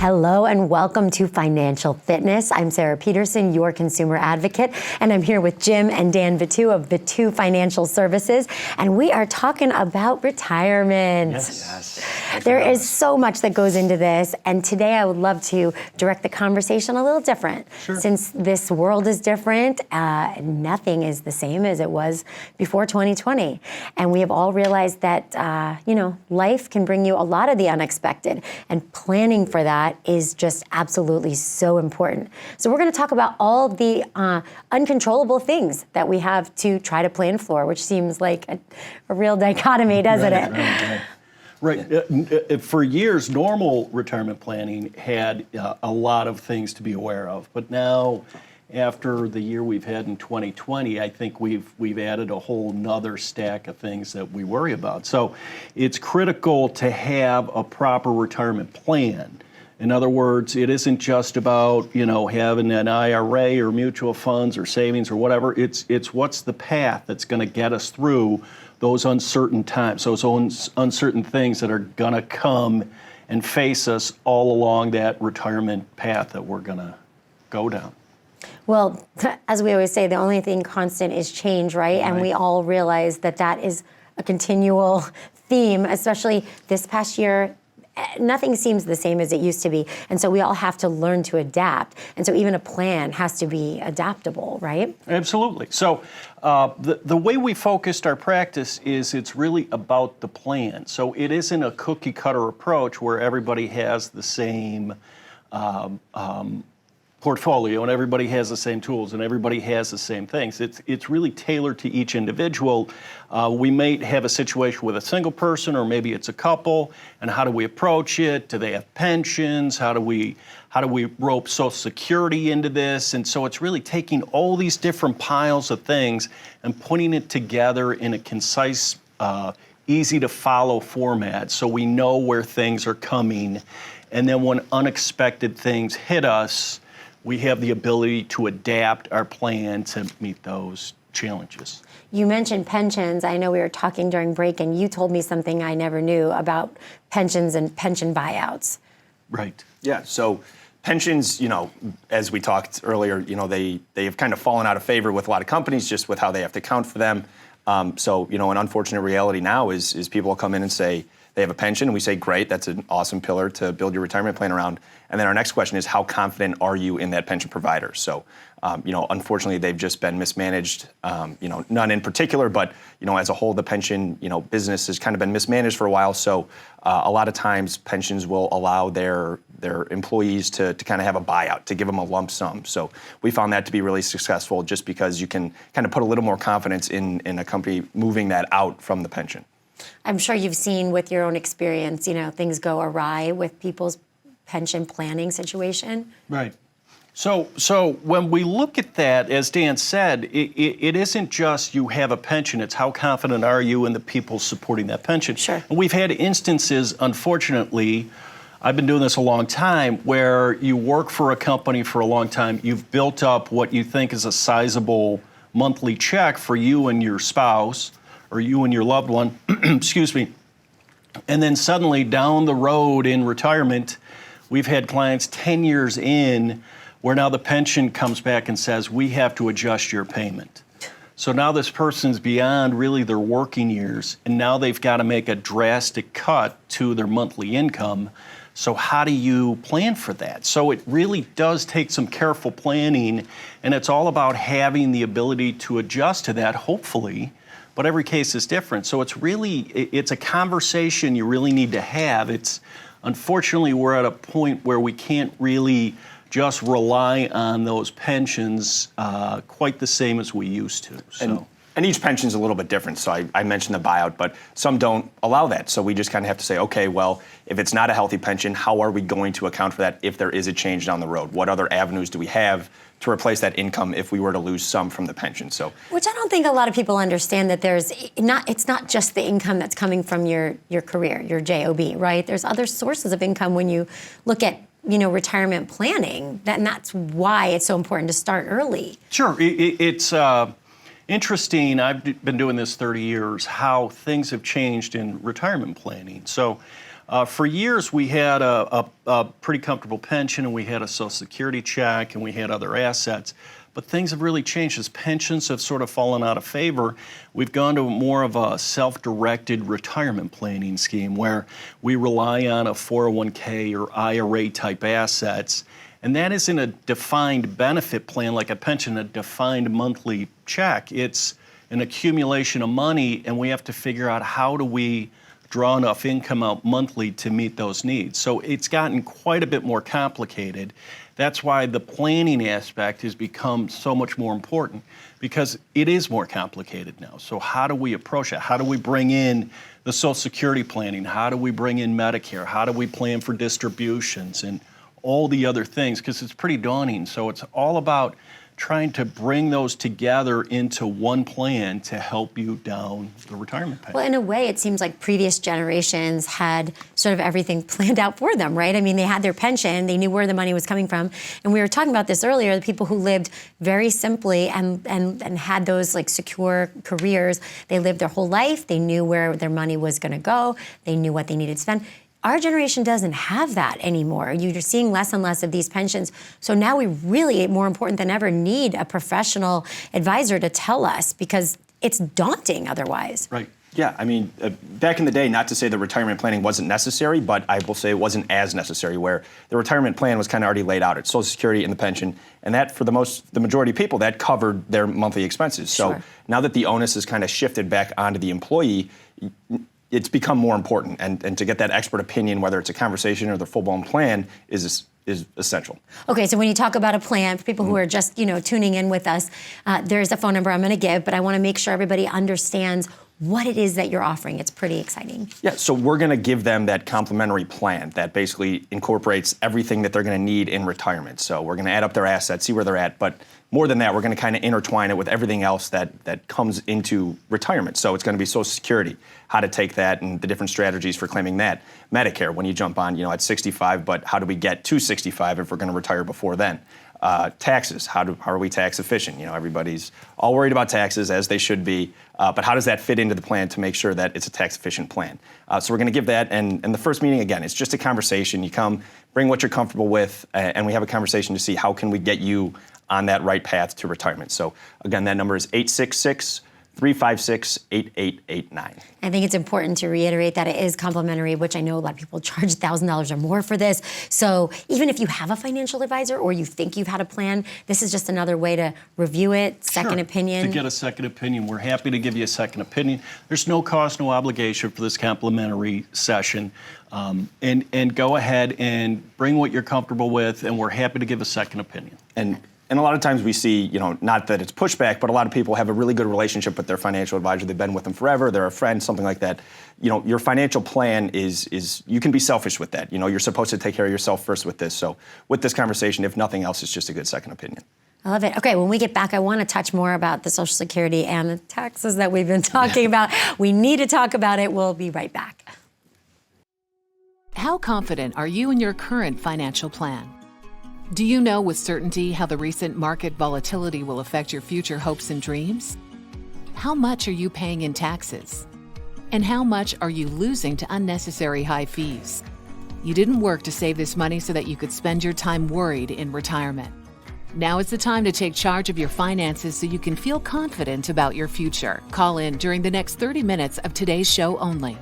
Hello and welcome to Financial Fitness. I'm Sarah Peterson, your consumer advocate, and I'm here with Jim and Dan Vitu of Vitu Financial Services, and we are talking about retirement. Yes. There is so much that goes into this, and today I would love to direct the conversation a little different. Sure. Since this world is different, nothing is the same as it was before 2020, and we have all realized that life can bring you a lot of the unexpected, and planning for that is just absolutely so important. So we're going to talk about all the uncontrollable things that we have to try to plan for, which seems like a real dichotomy, doesn't it? Right. For years, normal retirement planning had a lot of things to be aware of. But now, after the year we've had in 2020, I think we've added a whole nother stack of things that we worry about. So it's critical to have a proper retirement plan. In other words, it isn't just about, having an IRA or mutual funds or savings or whatever. It's what's the path that's going to get us through those uncertain times, those uncertain things that are going to come and face us all along that retirement path that we're going to go down. Well, as we always say, the only thing constant is change, right? And we all realize that is a continual theme, especially this past year. Nothing seems the same as it used to be. And so we all have to learn to adapt. And so even a plan has to be adaptable, right? Absolutely. So the way we focused our practice is it's really about the plan. So it isn't a cookie cutter approach where everybody has the same portfolio and everybody has the same tools and everybody has the same things. It's really tailored to each individual. We may have a situation with a single person or maybe it's a couple, and how do we approach it? Do they have pensions? How do we rope Social Security into this? And so it's really taking all these different piles of things and putting it together in a concise, easy to follow format so we know where things are coming. And then when unexpected things hit us, we have the ability to adapt our plan to meet those challenges. You mentioned pensions. I know we were talking during break, and you told me something I never knew about pensions and pension buyouts. Right. Yeah. So pensions, as we talked earlier, they have kind of fallen out of favor with a lot of companies just with how they have to account for them. So an unfortunate reality now is people will come in and say they have a pension, and we say, great, that's an awesome pillar to build your retirement plan around. And then our next question is, how confident are you in that pension provider? So, unfortunately, they've just been mismanaged, none in particular, but, as a whole, the pension, business has kind of been mismanaged for a while. So a lot of times pensions will allow their employees to kind of have a buyout, to give them a lump sum. So we found that to be really successful just because you can kind of put a little more confidence in a company moving that out from the pension. I'm sure you've seen with your own experience, things go awry with people's pension planning situation. Right. So when we look at that, as Dan said, it isn't just you have a pension, it's how confident are you in the people supporting that pension. Sure. And we've had instances, unfortunately, I've been doing this a long time, where you work for a company for a long time, you've built up what you think is a sizable monthly check for you and your spouse, or you and your loved one, excuse me, and then suddenly down the road in retirement, we've had clients 10 years in where now the pension comes back and says, we have to adjust your payment. So now this person's beyond really their working years, and now they've got to make a drastic cut to their monthly income. So how do you plan for that? So it really does take some careful planning, and it's all about having the ability to adjust to that, hopefully, but every case is different. So it's a conversation you really need to have. Unfortunately, we're at a point where we can't really just rely on those pensions quite the same as we used to. So. And each pension is a little bit different. So I mentioned the buyout, but some don't allow that. So we just kind of have to say, okay, well, if it's not a healthy pension, how are we going to account for that if there is a change down the road? What other avenues do we have to replace that income if we were to lose some from the pension? So, which I don't think a lot of people understand, that it's not just the income that's coming from your career, your job, right? There's other sources of income when you look at retirement planning, and that's why it's so important to start early. Sure, it's interesting. I've been doing this 30 years, how things have changed in retirement planning. So For years, we had a pretty comfortable pension, and we had a Social Security check, and we had other assets. But things have really changed. As pensions have sort of fallen out of favor, we've gone to more of a self-directed retirement planning scheme where we rely on a 401k or IRA type assets. And that isn't a defined benefit plan like a pension, a defined monthly check. It's an accumulation of money, and we have to figure out how do we draw enough income out monthly to meet those needs. So it's gotten quite a bit more complicated. That's why the planning aspect has become so much more important, because it is more complicated now. So how do we approach it? How do we bring in the Social Security planning? How do we bring in Medicare? How do we plan for distributions and all the other things? Because it's pretty daunting. So it's all about trying to bring those together into one plan to help you down the retirement path. Well, in a way, it seems like previous generations had sort of everything planned out for them, right? I mean, they had their pension, they knew where the money was coming from. And we were talking about this earlier, the people who lived very simply and had those like secure careers. They lived their whole life, they knew where their money was gonna go, they knew what they needed to spend. Our generation doesn't have that anymore. You're seeing less and less of these pensions. So now we really, more important than ever, need a professional advisor to tell us, because it's daunting otherwise. Right. Yeah, I mean, back in the day, not to say that retirement planning wasn't necessary, but I will say it wasn't as necessary, where the retirement plan was kind of already laid out. It's Social Security and the pension, and that, for the majority of people, that covered their monthly expenses. So Sure. now that the onus is kind of shifted back onto the employee, it's become more important, and to get that expert opinion, whether it's a conversation or the full-blown plan, is essential. Okay, so when you talk about a plan, for people who are just tuning in with us, there's a phone number I'm going to give, but I want to make sure everybody understands what it is that you're offering. It's pretty exciting. Yeah, so we're going to give them that complimentary plan that basically incorporates everything that they're going to need in retirement. So we're going to add up their assets, see where they're at, but more than that, we're going to kind of intertwine it with everything else that comes into retirement. So it's going to be Social Security, how to take that and the different strategies for claiming that. Medicare, when you jump on, at 65, but how do we get to 65 if we're going to retire before then? Taxes, how are we tax efficient? Everybody's all worried about taxes, as they should be, but how does that fit into the plan to make sure that it's a tax efficient plan? So we're going to give that, and the first meeting, again, it's just a conversation. You come, bring what you're comfortable with, and we have a conversation to see how can we get you on that right path to retirement. So again, that number is 866-356-8889. I think it's important to reiterate that it is complimentary, which I know a lot of people charge $1,000 or more for this. So even if you have a financial advisor or you think you've had a plan, this is just another way to review it, second opinion. To get a second opinion. We're happy to give you a second opinion. There's no cost, no obligation for this complimentary session. And go ahead and bring what you're comfortable with, and we're happy to give a second opinion. And a lot of times we see, not that it's pushback, but a lot of people have a really good relationship with their financial advisor. They've been with them forever. They're a friend, something like that. Your financial plan is you can be selfish with that. You're supposed to take care of yourself first with this. So with this conversation, if nothing else, it's just a good second opinion. I love it. Okay, when we get back, I want to touch more about the Social Security and the taxes that we've been talking about. We need to talk about it. We'll be right back. How confident are you in your current financial plan? Do you know with certainty how the recent market volatility will affect your future hopes and dreams? How much are you paying in taxes? And how much are you losing to unnecessary high fees? You didn't work to save this money so that you could spend your time worried in retirement. Now is the time to take charge of your finances so you can feel confident about your future. Call in during the next 30 minutes of today's show only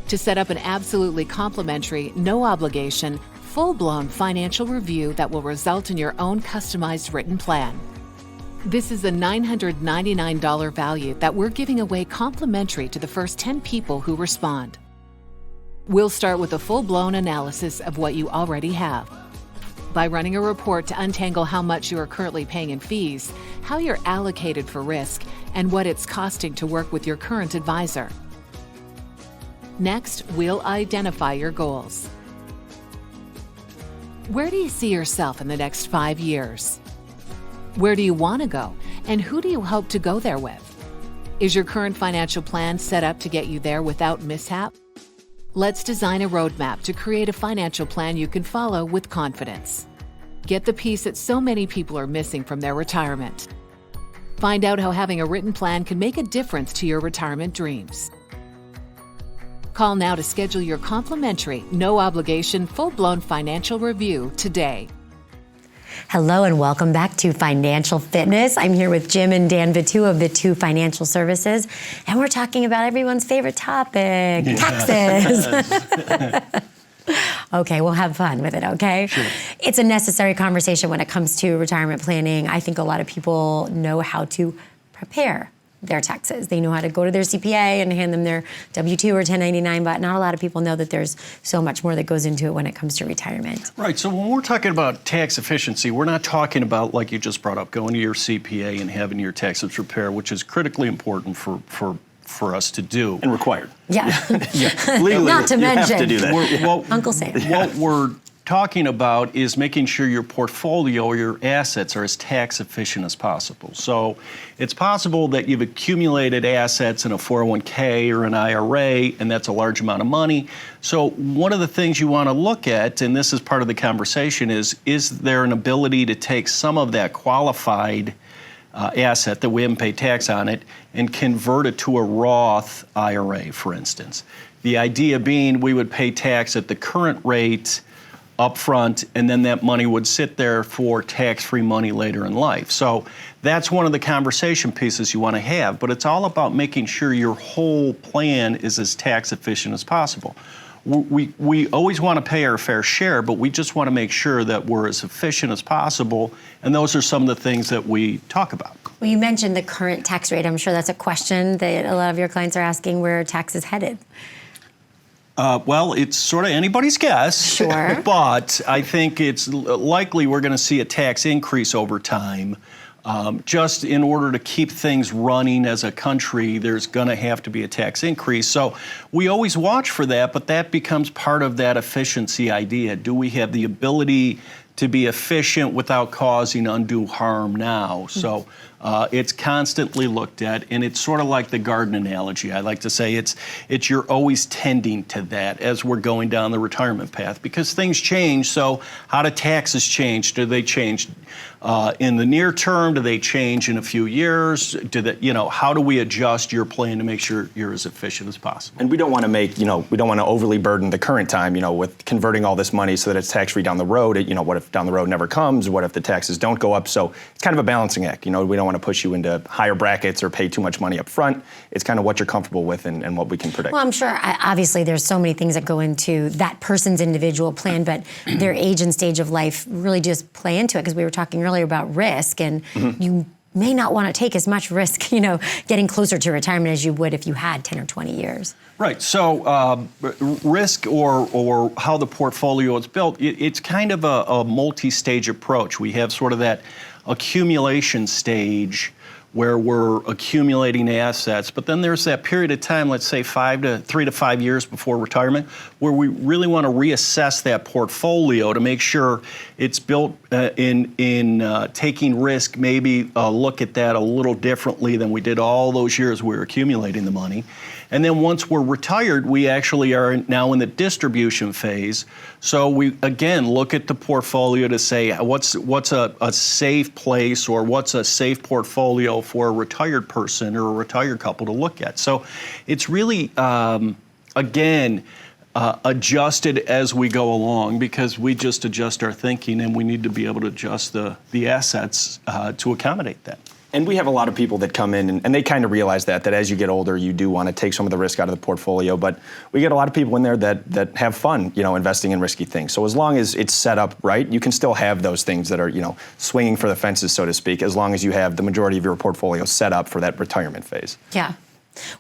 to set up an absolutely complimentary, no obligation, full-blown financial review that will result in your own customized written plan. This is a $999 value that we're giving away complimentary to the first 10 people who respond. We'll start with a full-blown analysis of what you already have, by running a report to untangle how much you are currently paying in fees, how you're allocated for risk, and what it's costing to work with your current advisor. Next, we'll identify your goals. Where do you see yourself in the next 5 years? Where do you want to go, and who do you hope to go there with? Is your current financial plan set up to get you there without mishap? Let's design a roadmap to create a financial plan you can follow with confidence. Get the piece that so many people are missing from their retirement. Find out how having a written plan can make a difference to your retirement dreams. Call now to schedule your complimentary, no obligation, full-blown financial review today. Hello and welcome back to Financial Fitness. I'm here with Jim and Dan Vitu of Vitu Financial Services, and we're talking about everyone's favorite topic, taxes. Okay, we'll have fun with it, okay? Sure. It's a necessary conversation when it comes to retirement planning. I think a lot of people know how to prepare their taxes. They know how to go to their CPA and hand them their W-2 or 1099, but not a lot of people know that there's so much more that goes into it when it comes to retirement. Right, so when we're talking about tax efficiency, we're not talking about, like you just brought up, going to your CPA and having your taxes prepared, which is critically important for us to do. And required. Yeah. Legally, Not to you mention. have to do that. Uncle Sam. What we're talking about is making sure your portfolio or your assets are as tax efficient as possible. So it's possible that you've accumulated assets in a 401k or an IRA, and that's a large amount of money. So one of the things you want to look at, and this is part of the conversation, is there an ability to take some of that qualified asset that we haven't paid tax on it and convert it to a Roth IRA, for instance. The idea being we would pay tax at the current rate up front, and then that money would sit there for tax-free money later in life. So that's one of the conversation pieces you want to have, but it's all about making sure your whole plan is as tax efficient as possible. We always want to pay our fair share, but we just want to make sure that we're as efficient as possible, and those are some of the things that we talk about. Well, you mentioned the current tax rate. I'm sure that's a question that a lot of your clients are asking, where tax is headed. Well, it's sort of anybody's guess. Sure. But I think it's likely we're going to see a tax increase over time. Just in order to keep things running as a country, there's going to have to be a tax increase. So we always watch for that, but that becomes part of that efficiency idea. Do we have the ability to be efficient without causing undue harm now? So it's constantly looked at, and it's sort of like the garden analogy. I like to say it's you're always tending to that as we're going down the retirement path, because things change. So how do taxes change? Do they change in the near term? Do they change in a few years? How do we adjust your plan to make sure you're as efficient as possible? And we don't want to we don't want to overly burden the current time, with converting all this money so that it's tax-free down the road. What if down the road never comes? What if the taxes don't go up? So it's kind of a balancing act. We don't want to push you into higher brackets or pay too much money up front. It's kind of what you're comfortable with and what we can predict. Well, I'm sure, obviously, there's so many things that go into that person's individual plan, but their age and stage of life really just play into it, because we were talking earlier about risk, and you may not want to take as much risk, getting closer to retirement as you would if you had 10 or 20 years. Right. So risk or how the portfolio is built, it's kind of a multi-stage approach. We have sort of that accumulation stage where we're accumulating assets, but then there's that period of time, let's say 3 to 5 years before retirement, where we really want to reassess that portfolio to make sure it's built in taking risk, maybe look at that a little differently than we did all those years we were accumulating the money. And then once we're retired, we actually are now in the distribution phase. So we, again, look at the portfolio to say what's a safe place, or what's a safe portfolio for a retired person or a retired couple to look at. So it's really, adjusted as we go along, because we just adjust our thinking, and we need to be able to adjust the assets to accommodate that. And we have a lot of people that come in and they kind of realize that as you get older, you do want to take some of the risk out of the portfolio. But we get a lot of people in there that have fun, investing in risky things. So as long as it's set up right, you can still have those things that are, swinging for the fences, so to speak, as long as you have the majority of your portfolio set up for that retirement phase. Yeah.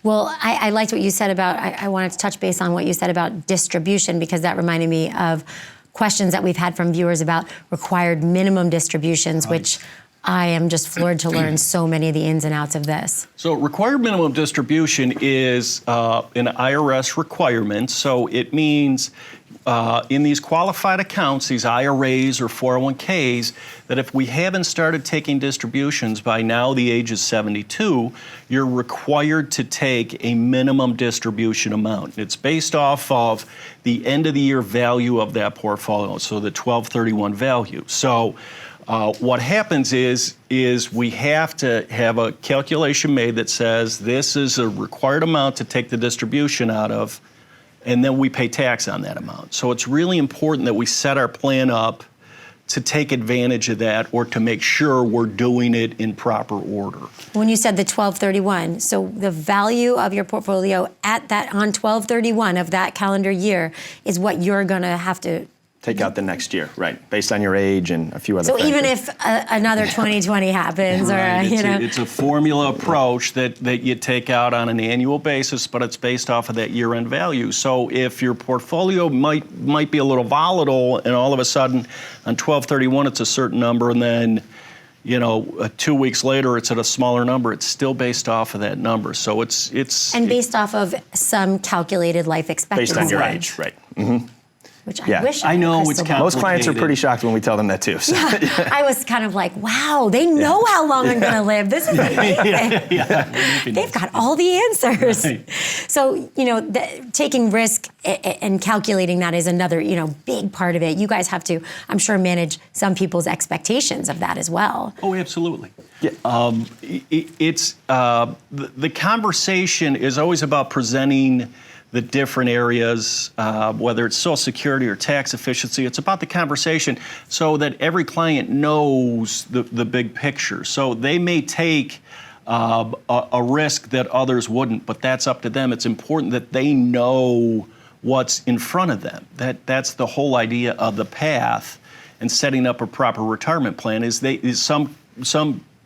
Well, I liked what you said about, I wanted to touch base on what you said about distribution, because that reminded me of questions that we've had from viewers about required minimum distributions, which I am just floored to learn so many of the ins and outs of this. So required minimum distribution is an IRS requirement. So it means in these qualified accounts, these IRAs or 401ks, that if we haven't started taking distributions by now the age is 72, you're required to take a minimum distribution amount. It's based off of the end of the year value of that portfolio, so the 12/31 value. So what happens is we have to have a calculation made that says this is a required amount to take the distribution out of, and then we pay tax on that amount. So it's really important that we set our plan up to take advantage of that or to make sure we're doing it in proper order. When you said the 12/31, so the value of your portfolio on 12/31 of that calendar year is what you're going to have to Take out the next year, right, based on your age and a few other So factors. even if another 2020 happens, Right. or It's a formula approach that you take out on an annual basis, but it's based off of that year-end value. So if your portfolio might be a little volatile, and all of a sudden on 12/31 it's a certain number, and then 2 weeks later it's at a smaller number, it's still based off of that number. So it's and based off of some calculated life expectancy. based on your age, right. Mm-hmm. Which Yeah. I wish I know had it's crystal ball. Most clients are Complicated. pretty shocked when we tell them that too. So. I was kind of like, wow, they know how long I'm going to live. This is amazing. They've got all the answers. Right. So, taking risk and calculating that is another, big part of it. You guys have to, I'm sure, manage some people's expectations of that as well. Oh, absolutely. Yeah. It's the conversation is always about presenting the different areas, whether it's Social Security or tax efficiency. It's about the conversation so that every client knows the big picture. So they may take a risk that others wouldn't, but that's up to them. It's important that they know what's in front of them. That's the whole idea of the path and setting up a proper retirement plan. Is some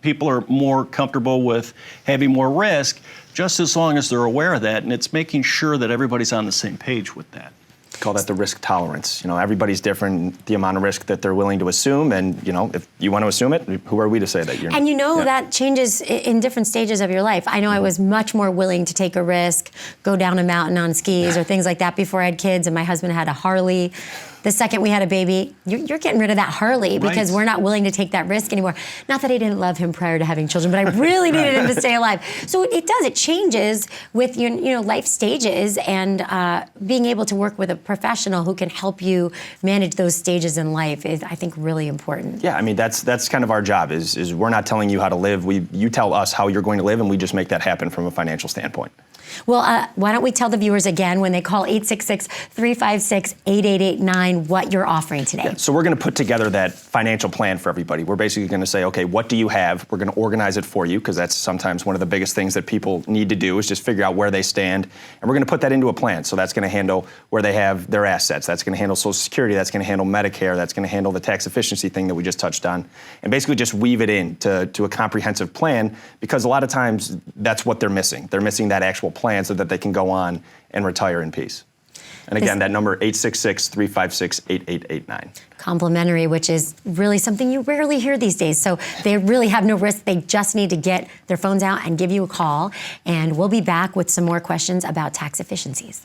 people are more comfortable with having more risk, just as long as they're aware of that, and it's making sure that everybody's on the same page with that. Call that the risk tolerance. Everybody's different, the amount of risk that they're willing to assume, and if you want to assume it, who are we to say that you're not? And Yeah. that changes in different stages of your life. I know I was much more willing to take a risk, go down a mountain on skis or things like that before I had kids, and my husband had a Harley. The second we had a baby, you're getting rid of that Harley because Right. we're not willing to take that risk anymore. Not that I didn't love him prior to having children, but I really needed him to stay alive. So it does. It changes with your life stages, and being able to work with a professional who can help you manage those stages in life is, I think, really important. Yeah, I mean that's kind of our job. Is we're not telling you how to live. You tell us how you're going to live, and we just make that happen from a financial standpoint. Well, why don't we tell the viewers again when they call 866-356-8889 what you're offering today? So we're going to put together that financial plan for everybody. We're basically going to say, okay, what do you have? We're going to organize it for you, because that's sometimes one of the biggest things that people need to do is just figure out where they stand. And we're going to put that into a plan. So that's going to handle where they have their assets. That's going to handle Social Security. That's going to handle Medicare. That's going to handle the tax efficiency thing that we just touched on. And basically just weave it in to a comprehensive plan, because a lot of times that's what they're missing. They're missing that actual plan so that they can go on and retire in peace. And again, that number, 866-356-8889. Complimentary, which is really something you rarely hear these days. So they really have no risk. They just need to get their phones out and give you a call. And we'll be back with some more questions about tax efficiencies.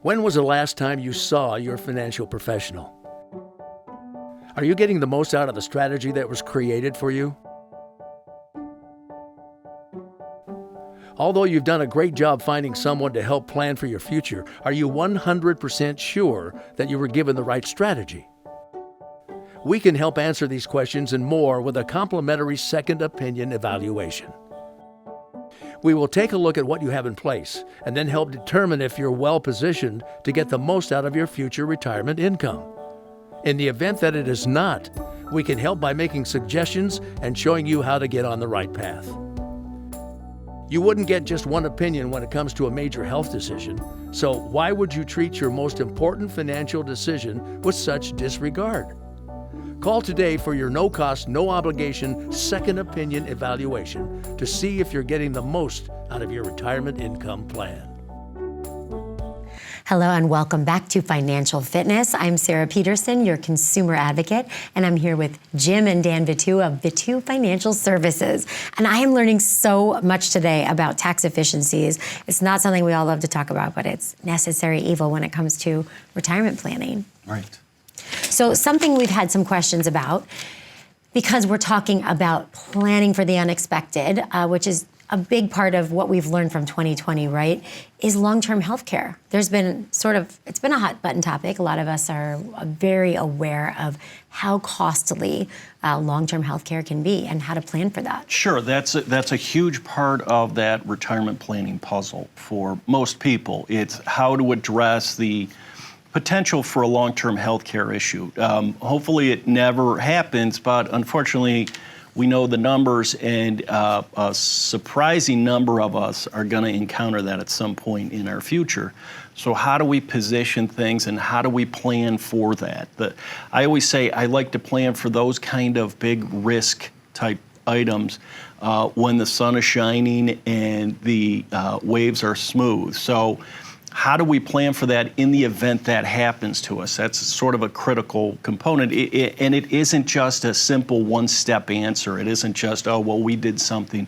When was the last time you saw your financial professional? Are you getting the most out of the strategy that was created for you? Although you've done a great job finding someone to help plan for your future, are you 100% sure that you were given the right strategy? We can help answer these questions and more with a complimentary second opinion evaluation. We will take a look at what you have in place and then help determine if you're well positioned to get the most out of your future retirement income. In the event that it is not, we can help by making suggestions and showing you how to get on the right path. You wouldn't get just one opinion when it comes to a major health decision, so why would you treat your most important financial decision with such disregard? Call today for your no-cost, no-obligation second opinion evaluation to see if you're getting the most out of your retirement income plan. Hello and welcome back to Financial Fitness. I'm Sarah Peterson, your consumer advocate, and I'm here with Jim and Dan Vitu of Vitu Financial Services. And I am learning so much today about tax efficiencies. It's not something we all love to talk about, but it's necessary evil when it comes to retirement planning. Right. So something we've had some questions about, because we're talking about planning for the unexpected, which is a big part of what we've learned from 2020, right, is long-term health care. There's been it's been a hot button topic. A lot of us are very aware of how costly long-term health care can be and how to plan for that. Sure, that's a huge part of that retirement planning puzzle for most people. It's how to address the potential for a long-term health care issue. Hopefully it never happens, but unfortunately, we know the numbers, and a surprising number of us are going to encounter that at some point in our future. So how do we position things, and how do we plan for that? I always say I like to plan for those kind of big risk type items when the sun is shining and the waves are smooth. So how do we plan for that in the event that happens to us? That's sort of a critical component. And it isn't just a simple one-step answer. It isn't just, oh, well, we did something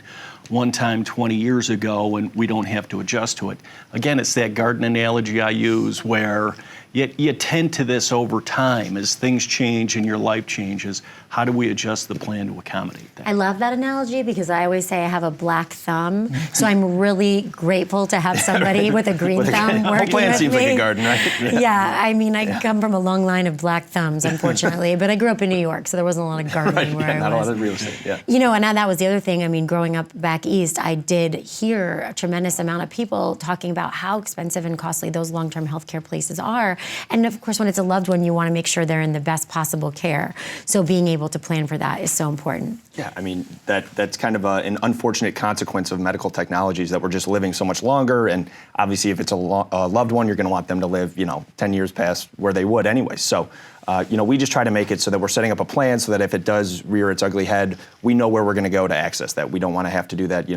one time 20 years ago and we don't have to adjust to it. Again, it's that garden analogy I use where you tend to this over time as things change and your life changes. How do we adjust the plan to accommodate that? I love that analogy because I always say I have a black thumb, so I'm really grateful to have somebody with a green thumb working whole plan with seems me. like a garden, right? Yeah, I mean, I come from a long line of black thumbs, unfortunately, but I grew up in New York, so there wasn't a lot of gardening where I Not a was. lot of real estate, yeah. You know, and that was the other thing. I mean, growing up back east, I did hear a tremendous amount of people talking about how expensive and costly those long-term healthcare places are. And of course, when it's a loved one, you want to make sure they're in the best possible care. So being able to plan for that is so important. Yeah, I mean, that's kind of an unfortunate consequence of medical technologies, that we're just living so much longer. And obviously, if it's a loved one, you're going to want them to live, 10 years past where they would anyway. So, we just try to make it so that we're setting up a plan so that if it does rear its ugly head, we know where we're going to go to access that. We don't want to have to do that.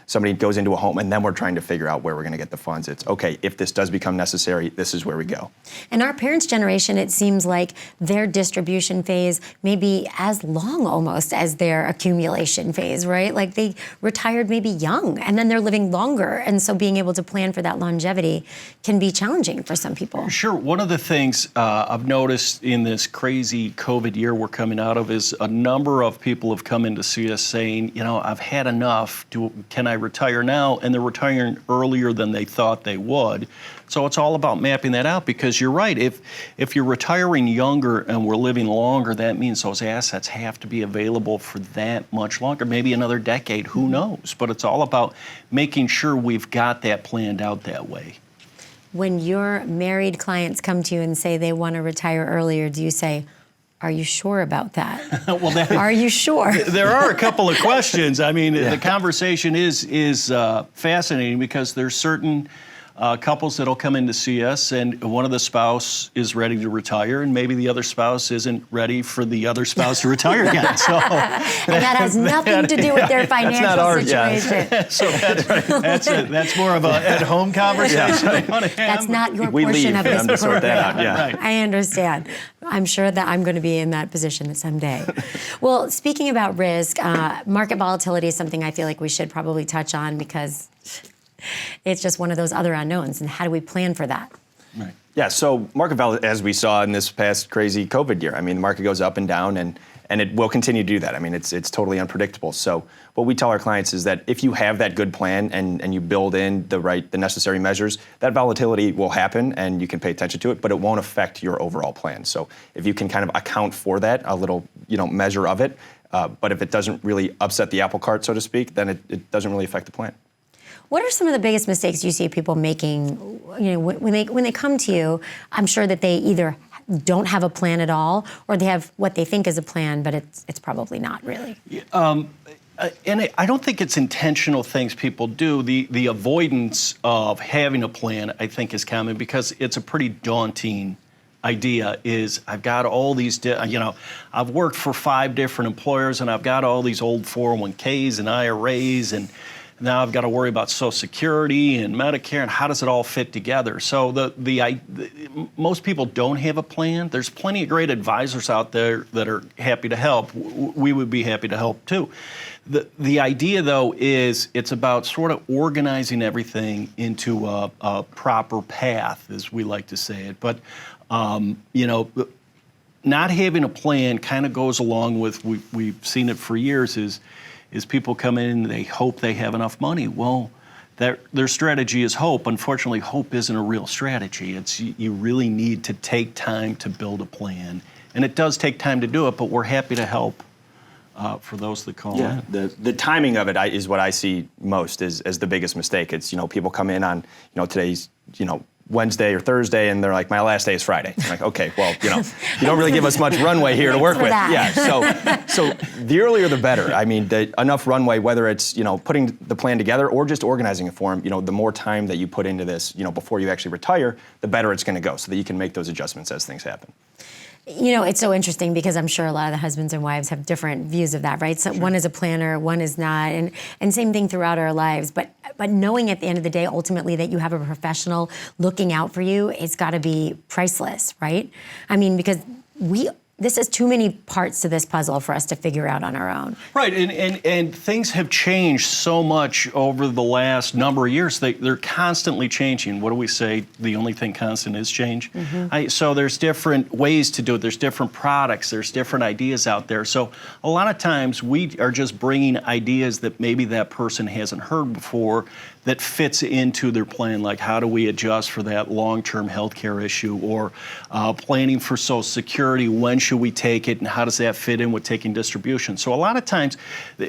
Somebody goes into a home and then we're trying to figure out where we're going to get the funds. It's okay, if this does become necessary, this is where we go. And our parents' generation, it seems like their distribution phase may be as long almost as their accumulation phase, right? Like they retired maybe young and then they're living longer. And so being able to plan for that longevity can be challenging for some people. Sure. One of the things I've noticed in this crazy COVID year we're coming out of is a number of people have come in to see us saying, I've had enough. Can I retire now? And they're retiring earlier than they thought they would. So it's all about mapping that out, because you're right. If you're retiring younger and we're living longer, that means those assets have to be available for that much longer, maybe another decade, who knows? But it's all about making sure we've got that planned out that way. When your married clients come to you and say they want to retire earlier, do you say, are you sure about that? Are you sure? There are a couple of questions. I mean, the conversation is fascinating, because there's certain couples that'll come in to see us, and one of the spouse is ready to retire, and maybe the other spouse isn't ready for the other spouse to retire yet. So, and that has nothing to do with their financial situation. So that's more of an at-home conversation. That's not your We portion leave of this them to sort that out, program. yeah. Right. I understand. I'm sure that I'm going to be in that position someday. Well, speaking about risk, market volatility is something I feel like we should probably touch on, because it's just one of those other unknowns. And how do we plan for that? Right. Yeah, so market volatility, as we saw in this past crazy COVID year, I mean, the market goes up and down, and it will continue to do that. I mean, it's totally unpredictable. So what we tell our clients is that if you have that good plan and you build in the necessary measures, that volatility will happen and you can pay attention to it, but it won't affect your overall plan. So if you can kind of account for that, a little measure of it, but if it doesn't really upset the apple cart, so to speak, then it doesn't really affect the plan. What are some of the biggest mistakes you see people making? When they come to you, I'm sure that they either don't have a plan at all, or they have what they think is a plan, but it's probably not really. And I don't think it's intentional things people do. The avoidance of having a plan, I think, is common, because it's a pretty daunting idea. Is I've got all these, I've worked for 5 different employers, and I've got all these old 401ks and IRAs, and now I've got to worry about Social Security and Medicare, and how does it all fit together? So most people don't have a plan. There's plenty of great advisors out there that are happy to help. We would be happy to help too. The idea, though, is it's about sort of organizing everything into a proper path, as we like to say it. But not having a plan kind of goes along with, we've seen it for years, is is people come in and they hope they have enough money. Well, their strategy is hope. Unfortunately, hope isn't a real strategy. You really need to take time to build a plan. And it does take time to do it, but we're happy to help for those that call in. The timing of it is what I see most as the biggest mistake. It's, people come in on, today's, Wednesday or Thursday, and they're like, my last day is Friday. I'm like, okay, well, you don't really give us much runway here to work with. That. Yeah, so the earlier the better. I mean, enough runway, whether it's, putting the plan together or just organizing it for them, the more time that you put into this, before you actually retire, the better it's gonna go so that you can make those adjustments as things happen. It's so interesting because I'm sure a lot of the husbands and wives have different views of that, right? So one is a planner, one is not, and same thing throughout our lives. But knowing at the end of the day, ultimately, that you have a professional looking out for you, it's got to be priceless, right? I mean, because this is too many parts to this puzzle for us to figure out on our own. Right, and things have changed so much over the last number of years. They're constantly changing. What do we say? The only thing constant is change. Mm-hmm. So there's different ways to do it. There's different products. There's different ideas out there. So a lot of times we are just bringing ideas that maybe that person hasn't heard before that fits into their plan, like how do we adjust for that long-term healthcare issue, or planning for Social Security, when should we take it, and how does that fit in with taking distribution? So a lot of times,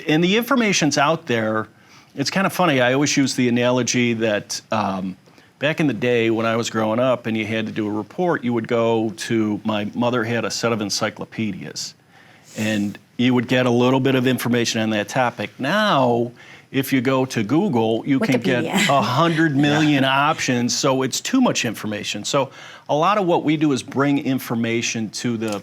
and the information's out there. It's kind of funny, I always use the analogy that back in the day when I was growing up and you had to do a report, you would go to, my mother had a set of encyclopedias, and you would get a little bit of information on that topic. Now, if you go to Google, you can get 100 million options, so it's too much information. So a lot of what we do is bring information to the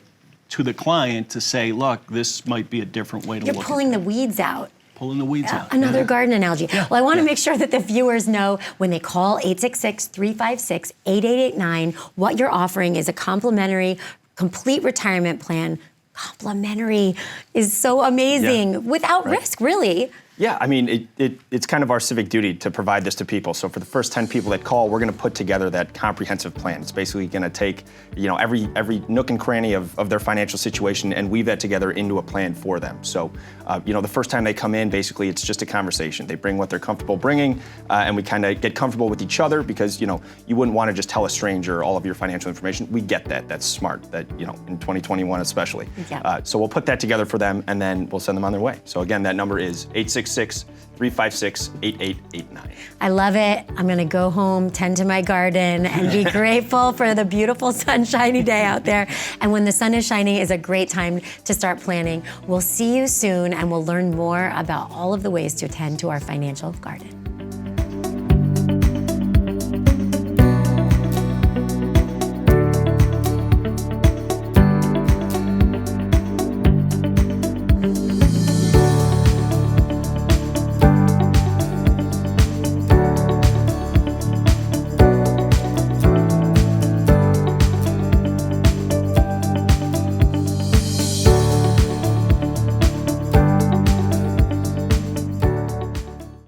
client to say, look, this might be a different way to look at it. You're pulling the weeds out. Pulling the weeds out. Another garden analogy. Well, I want to make sure that the viewers know when they call 866-356-8889, what you're offering is a complimentary, complete retirement plan. Complimentary is so amazing, without risk, really. Yeah, I mean, it's kind of our civic duty to provide this to people. So for the first 10 people that call, we're going to put together that comprehensive plan. It's basically going to take, every nook and cranny of their financial situation and weave that together into a plan for them. So, the first time they come in, basically, it's just a conversation. They bring what they're comfortable bringing, and we kind of get comfortable with each other because, you wouldn't want to just tell a stranger all of your financial information. We get that. That's smart. That, in 2021 especially. Yeah. So we'll put that together for them, and then we'll send them on their way. So again, that number is 866-356-8889. I love it. I'm going to go home, tend to my garden, and be grateful for the beautiful sunshiny day out there. And when the sun is shining is a great time to start planning. We'll see you soon, and we'll learn more about all of the ways to attend to our financial garden.